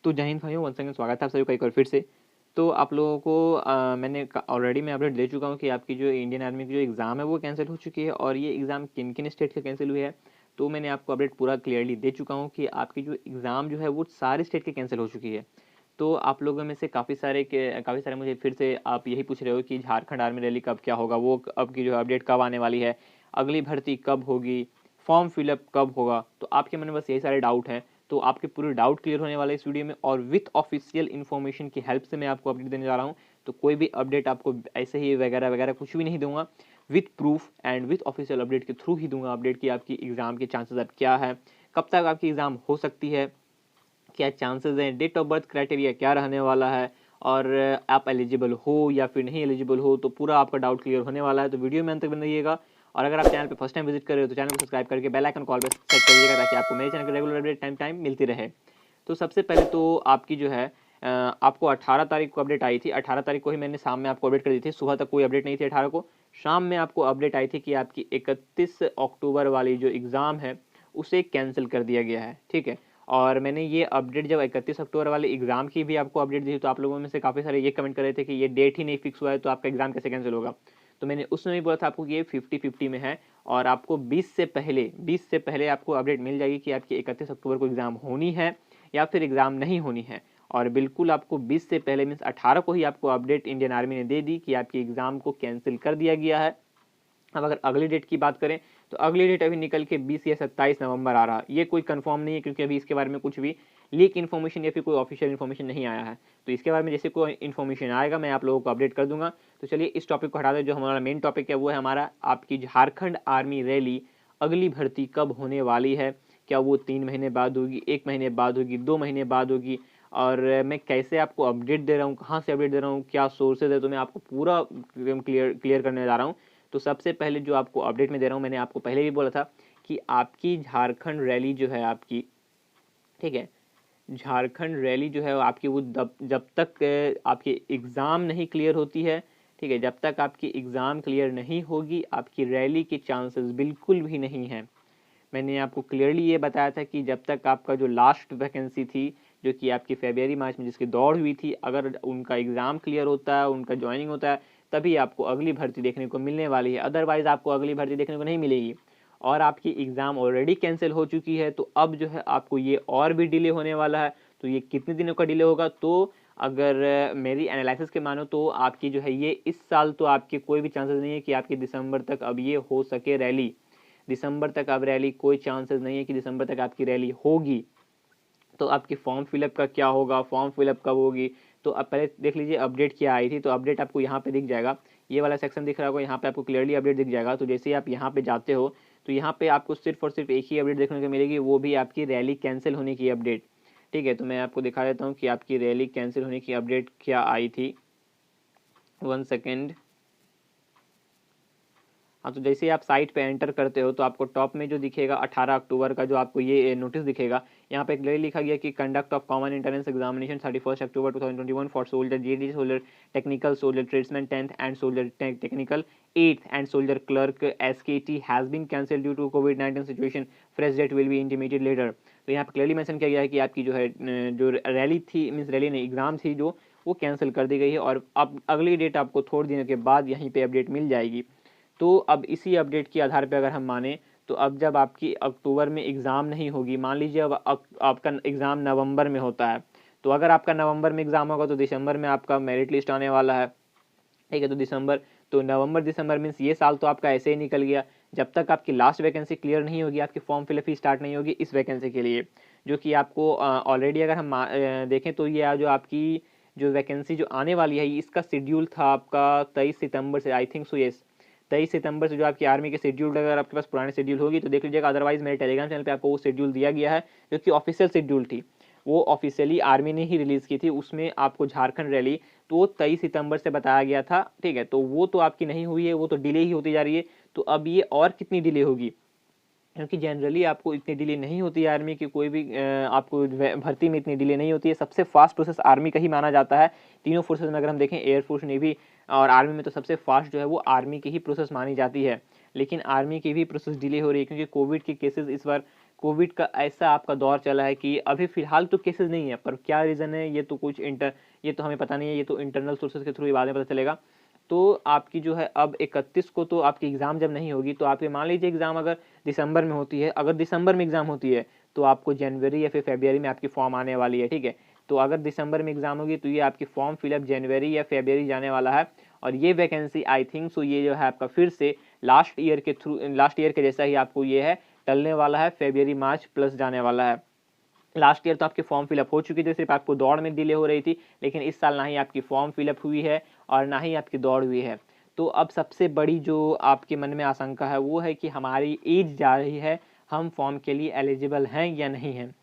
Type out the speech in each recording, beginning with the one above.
तो जय हिंद भाइयों, वंस अगेन स्वागत है आप सभी का एक बार फिर से। तो आप लोगों को मैंने ऑलरेडी मैं अपडेट दे चुका हूँ कि आपकी जो इंडियन आर्मी की जो एग्ज़ाम है वो कैंसिल हो चुकी है और ये एग्ज़ाम किन किन स्टेट से कैंसिल हुई है। तो मैंने आपको अपडेट पूरा क्लियरली दे चुका हूँ कि आपकी जो एग्ज़ाम जो है वो सारे स्टेट की कैंसिल हो चुकी है। तो आप लोगों में से काफ़ी सारे मुझे फिर से आप यही पूछ रहे हो कि झारखंड आर्मी रैली कब क्या होगा, वो अब की जो अपडेट कब आने वाली है, अगली भर्ती कब होगी, फॉर्म फिलअप कब होगा। तो आपके मन में बस यही सारे डाउट हैं। तो आपके पूरे डाउट क्लियर होने वाले इस वीडियो में और विथ ऑफिशियल इन्फॉर्मेशन की हेल्प से मैं आपको अपडेट देने जा रहा हूँ। तो कोई भी अपडेट आपको ऐसे ही वगैरह वगैरह कुछ भी नहीं दूंगा, with proof and with official update के थ्रू ही दूंगा अपडेट की आपकी एग्जाम के चांसेस अब क्या है, कब तक आपकी एग्जाम हो सकती है, क्या चांसेस हैं, डेट ऑफ बर्थ क्राइटेरिया क्या रहने वाला है, और आप एलिजिबल हो या फिर नहीं एलिजिबल हो। तो पूरा आपका डाउट क्लियर होने वाला है। तो वीडियो में अंत तक बने रहिएगा। और अगर आप चैनल पे फर्स्ट टाइम विजिट कर रहे हो तो चैनल को सब्सक्राइब करके बेल आइकन कॉल पे सेट करिएगा ताकि आपको मेरे चैनल की रेगुलर अपडेट टाइम मिलती रहे। तो सबसे पहले तो आपकी जो है आपको 18 तारीख को अपडेट आई थी। 18 तारीख को ही मैंने शाम में आपको अपडेट कर दी थी, सुबह तक कोई अपडेट नहीं थी। 18 को शाम में आपको अपडेट आई थी कि आपकी 31 अक्टूबर वाली जो एग्ज़ाम है उसे कैंसिल कर दिया गया है। ठीक है, और मैंने ये अपडेट जब 31 अक्टूबर वाले एग्ज़ाम की भी आपको अपडेट दी तो आप लोगों में से काफ़ी सारे ये कमेंट कर रहे थे कि ये डेट ही नहीं फिक्स हुआ है तो आपका एग्ज़ाम कैसे कैंसिल होगा। तो मैंने उस समय भी बोला था आपको कि ये 50-50 में है और आपको 20 से पहले आपको अपडेट मिल जाएगी कि आपकी 31 अक्टूबर को एग्ज़ाम होनी है या फिर एग्ज़ाम नहीं होनी है। और बिल्कुल आपको 20 से पहले मीन्स 18 को ही आपको अपडेट इंडियन आर्मी ने दे दी कि आपकी एग्ज़ाम को कैंसिल कर दिया गया है। अब अगर अगली डेट की बात करें तो अगली डेट अभी निकल के 20 या 27 नवंबर आ रहा है। ये कोई कंफर्म नहीं है क्योंकि अभी इसके बारे में कुछ भी लीक इन्फॉर्मेशन या फिर कोई ऑफिशियल इन्फॉर्मेशन नहीं आया है। तो इसके बारे में जैसे कोई इन्फॉर्मेशन आएगा मैं आप लोगों को अपडेट कर दूंगा। तो चलिए इस टॉपिक को हटा दें। जो हमारा मेन टॉपिक है वो है हमारा आपकी झारखंड आर्मी रैली अगली भर्ती कब होने वाली है। क्या वो 3 महीने बाद होगी, 1 महीने बाद होगी, 2 महीने बाद होगी, और मैं कैसे आपको अपडेट दे रहा हूँ, कहाँ से अपडेट दे रहा हूँ, क्या सोर्सेज है, तो मैं आपको पूरा क्लियर करने जा रहा हूँ। तो सबसे पहले जो आपको अपडेट में दे रहा हूँ, मैंने आपको पहले भी बोला था कि आपकी झारखंड रैली जो है आपकी, ठीक है, झारखंड रैली जो है आपकी वो जब तक आपकी एग्ज़ाम नहीं क्लियर होती है, ठीक है, जब तक आपकी एग्ज़ाम क्लियर नहीं होगी आपकी रैली के चांसेस बिल्कुल भी नहीं हैं। मैंने आपको क्लियरली ये बताया था कि जब तक आपका जो लास्ट वैकेंसी थी जो कि आपकी फरवरी मार्च में जिसकी दौड़ हुई थी, अगर उनका एग्ज़ाम क्लियर होता है, उनका ज्वाइनिंग होता है, तभी आपको अगली भर्ती देखने को मिलने वाली है। अदरवाइज़ आपको अगली भर्ती देखने को नहीं मिलेगी। और आपकी एग्ज़ाम ऑलरेडी कैंसिल हो चुकी है तो अब जो है आपको ये और भी डिले होने वाला है। तो ये कितने दिनों का डिले होगा, तो अगर मेरी एनालिसिस के मानो तो आपकी जो है ये इस साल तो आपके कोई भी चांसेस नहीं है कि आपकी दिसंबर तक अब ये हो सके रैली। दिसंबर तक अब रैली कोई चांसेस नहीं है कि दिसंबर तक आपकी रैली होगी। तो आपकी फॉर्म फिलअप का क्या होगा, फॉर्म फिलअप कब होगी, तो अब पहले देख लीजिए अपडेट क्या आई थी। तो अपडेट आपको यहाँ पे दिख जाएगा, ये वाला सेक्शन दिख रहा होगा, यहाँ पे आपको क्लियरली अपडेट दिख जाएगा। तो जैसे ही आप यहाँ पे जाते हो तो यहाँ पे आपको सिर्फ और सिर्फ एक ही अपडेट देखने को मिलेगी, वो भी आपकी रैली कैंसिल होने की अपडेट। ठीक है, तो मैं आपको दिखा देता हूँ कि आपकी रैली कैंसिल होने की अपडेट क्या आई थी। 1 सेकेंड। हाँ, तो जैसे ही आप साइट पे एंटर करते हो तो आपको टॉप में जो दिखेगा 18 अक्टूबर का जो आपको ये नोटिस दिखेगा, यहाँ पे क्लियरली लिखा गया कि conduct of common entrance examination 31 October 2021 for soldier GD, soldier technical, soldier tradesman 10th and soldier technical 8th and soldier clerk SKT has been cancel due to कोविड-19 situation, fresh date will be intimated later. तो यहाँ पे clearly mention किया गया है कि आपकी जो है जो रैली थी, मीन्स रैली नहीं, एग्जाम थी जो, वो कैंसिल कर दी गई है और अब अगली डेट आपको थोड़े दिनों के बाद यहीं पे अपडेट मिल जाएगी। तो अब इसी अपडेट के आधार पे अगर हम माने तो अब जब आपकी अक्टूबर में एग्ज़ाम नहीं होगी, मान लीजिए अब आपका एग्ज़ाम नवंबर में होता है, तो अगर आपका नवंबर में एग्ज़ाम होगा तो दिसंबर में आपका मेरिट लिस्ट आने वाला है। ठीक है, तो दिसंबर, तो नवंबर दिसंबर मीन्स ये साल तो आपका ऐसे ही निकल गया। जब तक आपकी लास्ट वैकेंसी क्लियर नहीं होगी आपकी फॉर्म फिलअप ही स्टार्ट नहीं होगी इस वैकेंसी के लिए, जो कि आपको ऑलरेडी अगर हम देखें तो ये जो आपकी जो वैकेंसी जो आने वाली है इसका शेड्यूल था आपका 23 सितंबर से, आई थिंक सो येस, 23 सितंबर से जो आपकी आर्मी के शेड्यूल, अगर आपके पास पुरानी शेड्यूल होगी तो देख लीजिएगा, अदरवाइज मेरे टेलीग्राम चैनल पे आपको वो शेड्यूल दिया गया है जो कि ऑफिशियल शेड्यूल थी, वो ऑफिशियली आर्मी ने ही रिलीज़ की थी। उसमें आपको झारखंड रैली तो 23 सितंबर से बताया गया था। ठीक है, तो वो तो आपकी नहीं हुई है, वो तो डिले ही होती जा रही है। तो अब ये और कितनी डिले होगी, क्योंकि जनरली आपको इतनी डिले नहीं होती है आर्मी की, कोई भी आपको भर्ती में इतनी डिले नहीं होती है। सबसे फास्ट प्रोसेस आर्मी का ही माना जाता है। तीनों फोर्सेज में अगर हम देखें, एयरफोर्स, नेवी और आर्मी में, तो सबसे फास्ट जो है वो आर्मी की ही प्रोसेस मानी जाती है। लेकिन आर्मी की भी प्रोसेस डिले हो रही है क्योंकि कोविड के केसेस इस बार कोविड का ऐसा आपका दौर चला है कि अभी फ़िलहाल तो केसेस नहीं है, पर क्या रीज़न है ये तो ये तो हमें पता नहीं है, ये तो इंटरनल सोर्सेज़ के थ्रू ही बाद में पता चलेगा। तो आपकी जो है अब 31 को तो आपकी एग्ज़ाम जब नहीं होगी, तो आपकी मान लीजिए एग्ज़ाम अगर दिसंबर में होती है, अगर दिसंबर में एग्ज़ाम होती है, तो आपको जनवरी या फिर फ़रवरी में आपकी फॉर्म आने वाली है, ठीक है? तो अगर दिसंबर में एग्ज़ाम होगी, तो ये आपकी फॉर्म फिलअप जनवरी या फ़रवरी जाने वाला है और ये वैकेंसी आई थिंक सो ये जो है आपका फिर से लास्ट ईयर के जैसा ही आपको ये है टलने वाला है, फ़रवरी मार्च प्लस जाने वाला है। लास्ट ईयर तो आपके फॉर्म फिलअप हो चुकी थी, सिर्फ आपको दौड़ में डिले हो रही थी, लेकिन इस साल ना ही आपकी फॉर्म फिलअप हुई है और ना ही आपकी दौड़ हुई है। तो अब सबसे बड़ी जो आपके मन में आशंका है वो है कि हमारी एज जा रही है, हम फॉर्म के लिए एलिजिबल हैं या नहीं हैं।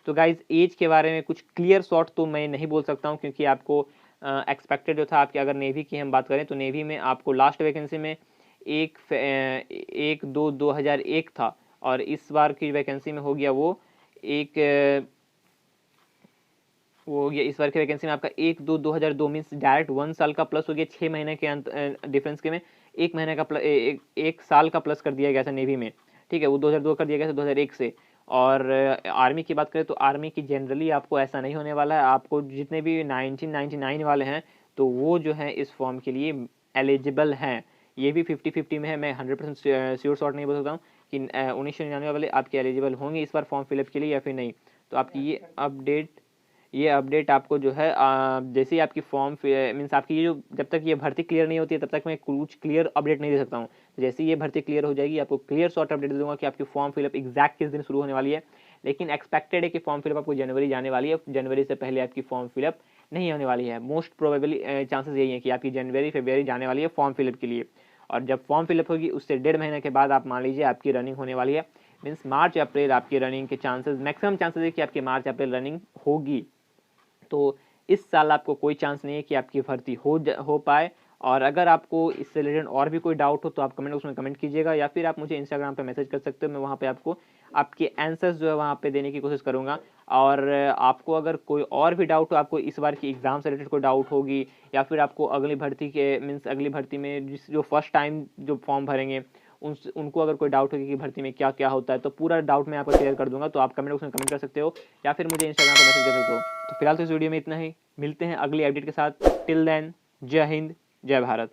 तो गाइज़ एज के बारे में कुछ क्लियर शॉट तो मैं नहीं बोल सकता हूँ, क्योंकि आपको एक्सपेक्टेड जो था आपके, अगर नेवी की हम बात करें तो नेवी में आपको लास्ट वैकेंसी में 1/2/2001 था और इस बार की वैकेंसी में हो गया वो हो गया इस बार की वैकेंसी में आपका 1/2/2002 मीन्स डायरेक्ट 1 साल का प्लस हो गया, 6 महीने के डिफरेंस के में 1 महीने का एक साल का प्लस कर दिया गया था नेवी में, ठीक है? वो 2002 कर दिया गया था 2001 से। और आर्मी की बात करें तो आर्मी की जनरली आपको ऐसा नहीं होने वाला है, आपको जितने भी 1999 वाले हैं तो वो जो है इस फॉर्म के लिए एलिजिबल हैं। ये भी 50-50 में है, मैं 100% श्योर शॉट नहीं बोल सकता हूँ कि 1999 वाले आपके एलिजिबल होंगे इस बार फॉर्म फिलअप के लिए या फिर नहीं। तो आपकी ये अपडेट आपको जो है जैसे ही आपकी फॉर्म मीन्स आपकी ये जो जब तक ये भर्ती क्लियर नहीं होती है तब तक मैं कुछ क्लियर अपडेट नहीं दे सकता हूँ। तो जैसे ही ये भर्ती क्लियर हो जाएगी आपको क्लियर शॉर्ट अपडेट दे दूंगा कि आपकी फॉर्म फिलअप एग्जैक्ट किस दिन शुरू होने वाली है। लेकिन एक्सपेक्टेड है कि फॉर्म फिलअप आपको जनवरी जाने वाली है, जनवरी से पहले आपकी फॉर्म फिलअप नहीं होने वाली है। मोस्ट प्रोबेबली चांसेस यही है कि आपकी जनवरी फरवरी जाने वाली है फॉर्म फिलअप के लिए, और जब फॉर्म फिलअप होगी उससे 1.5 महीने के बाद आप मान लीजिए आपकी रनिंग होने वाली है। मीन्स मार्च अप्रैल आपकी रनिंग के चांसेस, मैक्सिमम चांसेस है कि आपकी मार्च अप्रैल रनिंग होगी। तो इस साल आपको कोई चांस नहीं है कि आपकी भर्ती हो पाए। और अगर आपको इससे रिलेटेड और भी कोई डाउट हो तो आप कमेंट बॉक्स में कमेंट कीजिएगा या फिर आप मुझे इंस्टाग्राम पे मैसेज कर सकते हो, मैं वहाँ पे आपको आपके आंसर्स जो है वहाँ पे देने की कोशिश करूँगा। और आपको अगर कोई और भी डाउट हो, आपको इस बार की एग्ज़ाम से रिलेटेड कोई डाउट होगी या फिर आपको अगली भर्ती के मीन्स अगली भर्ती में जो फर्स्ट टाइम जो फॉर्म भरेंगे उनको अगर कोई डाउट होगी कि भर्ती में क्या क्या होता है, तो पूरा डाउट मैं आपको क्लियर कर दूंगा। तो आप कमेंट बॉक्स में कमेंट कर सकते हो या फिर मुझे इंस्टाग्राम पर मैसेज कर सकते हो। तो फिलहाल तो इस वीडियो में इतना ही, मिलते हैं अगली अपडेट के साथ। टिल देन जय हिंद जय भारत।